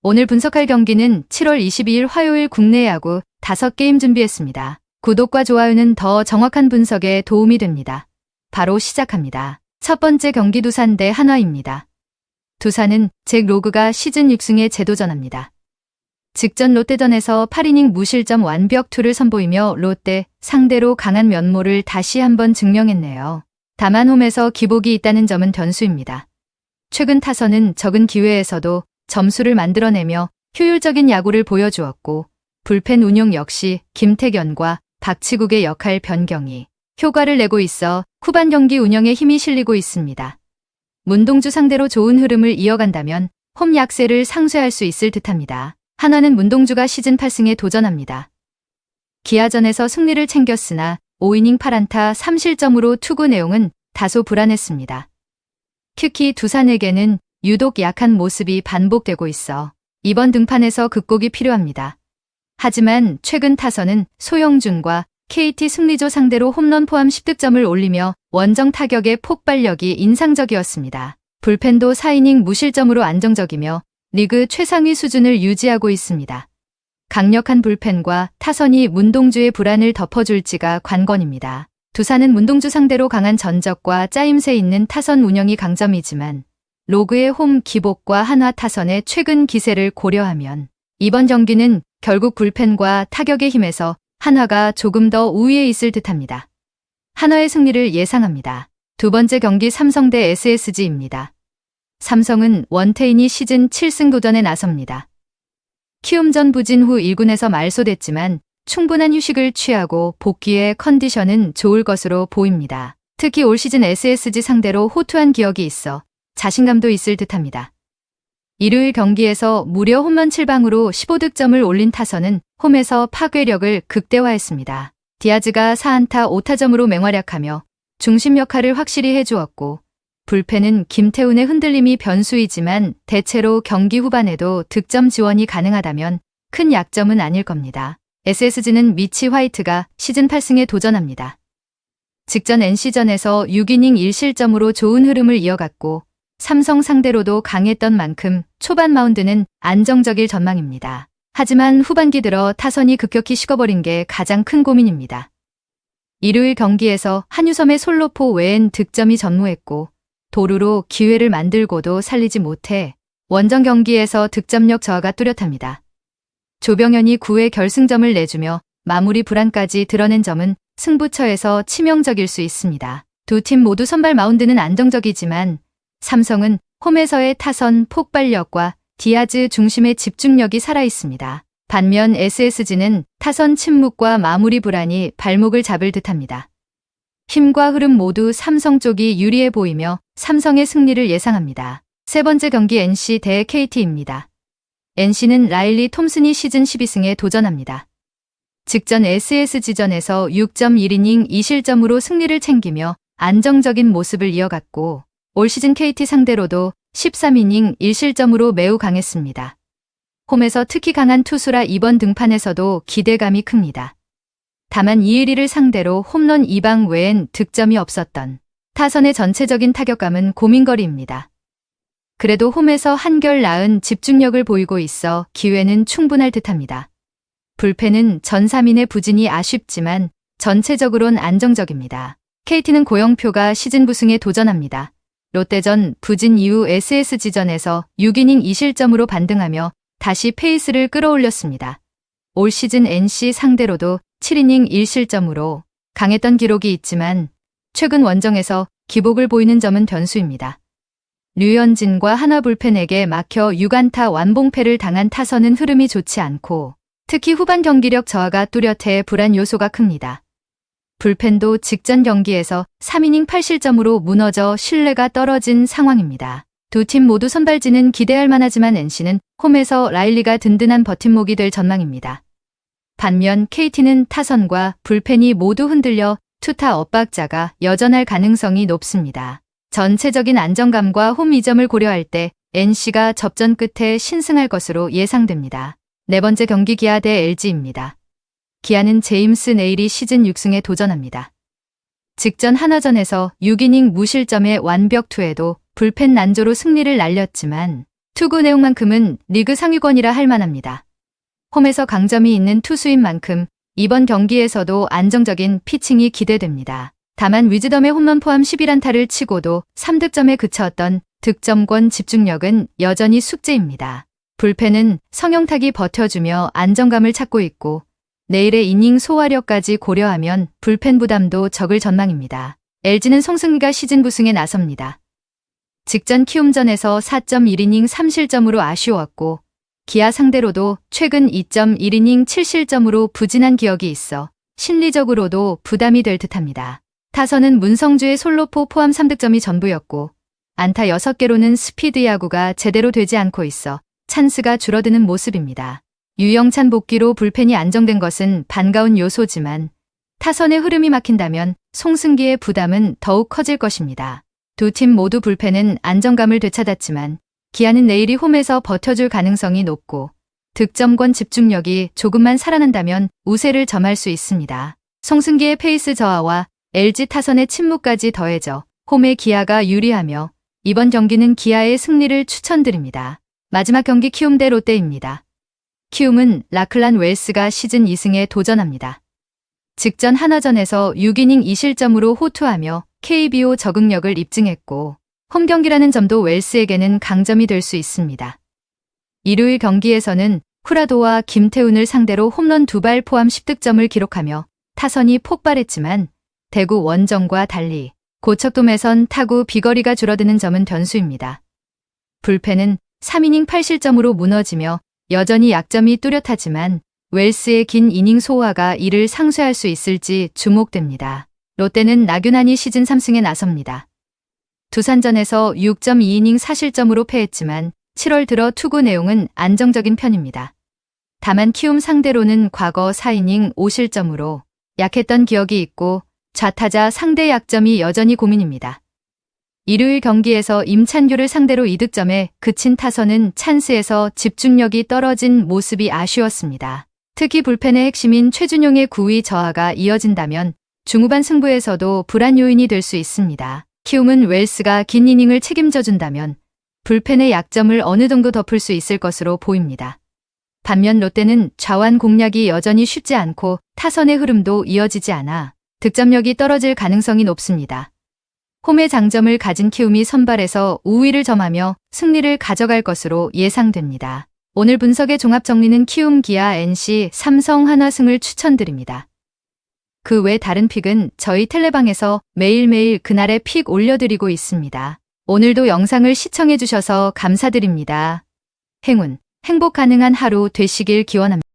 오늘 분석할 경기는 7월 22일 화요일 국내 야구 5게임 준비했습니다. 구독과 좋아요는 더 정확한 분석에 도움이 됩니다. 바로 시작합니다. 첫 번째 경기 두산 대 한화입니다. 두산은 잭 로그가 시즌 6승에 재도전합니다. 직전 롯데전에서 8이닝 무실점 완벽투를 선보이며 롯데 상대로 강한 면모를 다시 한번 증명했네요. 다만 홈에서 기복이 있다는 점은 변수입니다. 최근 타선은 적은 기회에서도 점수를 만들어내며 효율적인 야구를 보여주었고 불펜 운용 역시 김태견과 박치국의 역할 변경이 효과를 내고 있어 후반 경기 운영에 힘이 실리고 있습니다. 문동주 상대로 좋은 흐름을 이어간다면 홈 약세를 상쇄할 수 있을 듯합니다. 한화는 문동주가 시즌 8승에 도전합니다. 기아전에서 승리를 챙겼으나 5이닝 8안타 3실점으로 투구 내용은 다소 불안했습니다. 특히 두산에게는 유독 약한 모습이 반복되고 있어 이번 등판에서 극복이 필요합니다. 하지만 최근 타선은 소영준과 KT 승리조 상대로 홈런 포함 10득점을 올리며 원정 타격의 폭발력이 인상적이었습니다. 불펜도 4이닝 무실점으로 안정적이며 리그 최상위 수준을 유지하고 있습니다. 강력한 불펜과 타선이 문동주의 불안을 덮어줄지가 관건입니다. 두산은 문동주 상대로 강한 전적과 짜임새 있는 타선 운영이 강점이지만 로그의 홈 기복과 한화 타선의 최근 기세를 고려하면 이번 경기는 결국 불펜과 타격의 힘에서 한화가 조금 더 우위에 있을 듯합니다. 한화의 승리를 예상합니다. 두 번째 경기 삼성 대 SSG입니다. 삼성은 원태인이 시즌 7승 도전에 나섭니다. 키움전 부진 후 1군에서 말소됐지만 충분한 휴식을 취하고 복귀의 컨디션은 좋을 것으로 보입니다. 특히 올 시즌 SSG 상대로 호투한 기억이 있어 자신감도 있을 듯합니다. 일요일 경기에서 무려 홈런 7방으로 15득점을 올린 타선은 홈에서 파괴력을 극대화했습니다. 디아즈가 4안타 5타점으로 맹활약하며 중심 역할을 확실히 해주었고 불펜은 김태훈의 흔들림이 변수이지만 대체로 경기 후반에도 득점 지원이 가능하다면 큰 약점은 아닐 겁니다. SSG는 미치 화이트가 시즌 8승에 도전합니다. 직전 NC전에서 6이닝 1실점으로 좋은 흐름을 이어갔고 삼성 상대로도 강했던 만큼 초반 마운드는 안정적일 전망입니다. 하지만 후반기 들어 타선이 급격히 식어버린 게 가장 큰 고민입니다. 일요일 경기에서 한유섬의 솔로포 외엔 득점이 전무했고 도루로 기회를 만들고도 살리지 못해 원정 경기에서 득점력 저하가 뚜렷합니다. 조병현이 9회 결승점을 내주며 마무리 불안까지 드러낸 점은 승부처에서 치명적일 수 있습니다. 두 팀 모두 선발 마운드는 안정적이지만 삼성은 홈에서의 타선 폭발력과 디아즈 중심의 집중력이 살아있습니다. 반면 SSG는 타선 침묵과 마무리 불안이 발목을 잡을 듯합니다. 힘과 흐름 모두 삼성 쪽이 유리해 보이며 삼성의 승리를 예상합니다. 세 번째 경기 NC 대 KT입니다. NC는 라일리 톰슨이 시즌 12승에 도전합니다. 직전 SSG전에서 6.1이닝 2실점으로 승리를 챙기며 안정적인 모습을 이어갔고 올 시즌 KT 상대로도 13이닝 1실점으로 매우 강했습니다. 홈에서 특히 강한 투수라 이번 등판에서도 기대감이 큽니다. 다만 이혜리를 상대로 홈런 2방 외엔 득점이 없었던 타선의 전체적인 타격감은 고민거리입니다. 그래도 홈에서 한결 나은 집중력을 보이고 있어 기회는 충분할 듯합니다. 불펜은 전 3인의 부진이 아쉽지만 전체적으론 안정적입니다. KT는 고영표가 시즌 9승에 도전합니다. 롯데전 부진 이후 SSG전에서 6이닝 2실점으로 반등하며 다시 페이스를 끌어올렸습니다. 올 시즌 NC 상대로도 7이닝 1실점으로 강했던 기록이 있지만 최근 원정에서 기복을 보이는 점은 변수입니다. 류현진과 한화 불펜에게 막혀 6안타 완봉패를 당한 타선은 흐름이 좋지 않고 특히 후반 경기력 저하가 뚜렷해 불안 요소가 큽니다. 불펜도 직전 경기에서 3이닝 8실점으로 무너져 신뢰가 떨어진 상황입니다. 두 팀 모두 선발진은 기대할 만하지만 NC는 홈에서 라일리가 든든한 버팀목이 될 전망입니다. 반면 KT는 타선과 불펜이 모두 흔들려 투타 엇박자가 여전할 가능성이 높습니다. 전체적인 안정감과 홈 이점을 고려할 때 NC가 접전 끝에 신승할 것으로 예상됩니다. 네 번째 경기 기아 대 LG입니다. 기아는 제임스 네일이 시즌 6승에 도전합니다. 직전 한화전에서 6이닝 무실점의 완벽투에도 불펜 난조로 승리를 날렸지만 투구 내용만큼은 리그 상위권이라 할 만합니다. 홈에서 강점이 있는 투수인 만큼 이번 경기에서도 안정적인 피칭이 기대됩니다. 다만 위즈덤의 홈런 포함 11안타를 치고도 3득점에 그쳤던 득점권 집중력은 여전히 숙제입니다. 불펜은 성영탁이 버텨주며 안정감을 찾고 있고 내일의 이닝 소화력까지 고려하면 불펜 부담도 적을 전망입니다. LG는 송승기가 시즌 9승에 나섭니다. 직전 키움전에서 4.1이닝 3실점으로 아쉬웠고 기아 상대로도 최근 2.1이닝 7실점으로 부진한 기억이 있어 심리적으로도 부담이 될 듯합니다. 타선은 문성주의 솔로포 포함 3득점이 전부였고 안타 6개로는 스피드 야구가 제대로 되지 않고 있어 찬스가 줄어드는 모습입니다. 유영찬 복귀로 불펜이 안정된 것은 반가운 요소지만 타선의 흐름이 막힌다면 송승기의 부담은 더욱 커질 것입니다. 두 팀 모두 불펜은 안정감을 되찾았지만 기아는 내일이 홈에서 버텨줄 가능성이 높고 득점권 집중력이 조금만 살아난다면 우세를 점할 수 있습니다. 송승기의 페이스 저하와 LG 타선의 침묵까지 더해져 홈의 기아가 유리하며 이번 경기는 기아의 승리를 추천드립니다. 마지막 경기 키움 대 롯데입니다. 키움은 라클란 웰스가 시즌 2승에 도전합니다. 직전 하나전에서 6이닝 2실점으로 호투하며 KBO 적응력을 입증했고 홈 경기라는 점도 웰스에게는 강점이 될 수 있습니다. 일요일 경기에서는 후라도와 김태훈을 상대로 홈런 2발 포함 10득점을 기록하며 타선이 폭발했지만 대구 원정과 달리 고척돔에선 타구 비거리가 줄어드는 점은 변수입니다. 불펜은 3이닝 8실점으로 무너지며 여전히 약점이 뚜렷하지만 웰스의 긴 이닝 소화가 이를 상쇄할 수 있을지 주목됩니다. 롯데는 나균환이 시즌 3승에 나섭니다. 두산전에서 6.2이닝 4실점으로 패했지만 7월 들어 투구 내용은 안정적인 편입니다. 다만 키움 상대로는 과거 4이닝 5실점으로 약했던 기억이 있고 좌타자 상대 약점이 여전히 고민입니다. 일요일 경기에서 임찬규를 상대로 2득점에 그친 타선은 찬스에서 집중력이 떨어진 모습이 아쉬웠습니다. 특히 불펜의 핵심인 최준용의 9위 저하가 이어진다면 중후반 승부에서도 불안 요인이 될 수 있습니다. 키움은 웰스가 긴 이닝을 책임져준다면 불펜의 약점을 어느 정도 덮을 수 있을 것으로 보입니다. 반면 롯데는 좌완 공략이 여전히 쉽지 않고 타선의 흐름도 이어지지 않아 득점력이 떨어질 가능성이 높습니다. 홈의 장점을 가진 키움이 선발에서 우위를 점하며 승리를 가져갈 것으로 예상됩니다. 오늘 분석의 종합 정리는 키움, 기아, NC, 삼성, 한화승을 추천드립니다. 그 외 다른 픽은 저희 텔레방에서 매일매일 그날의 픽 올려드리고 있습니다. 오늘도 영상을 시청해주셔서 감사드립니다. 행운, 행복 가능한 하루 되시길 기원합니다.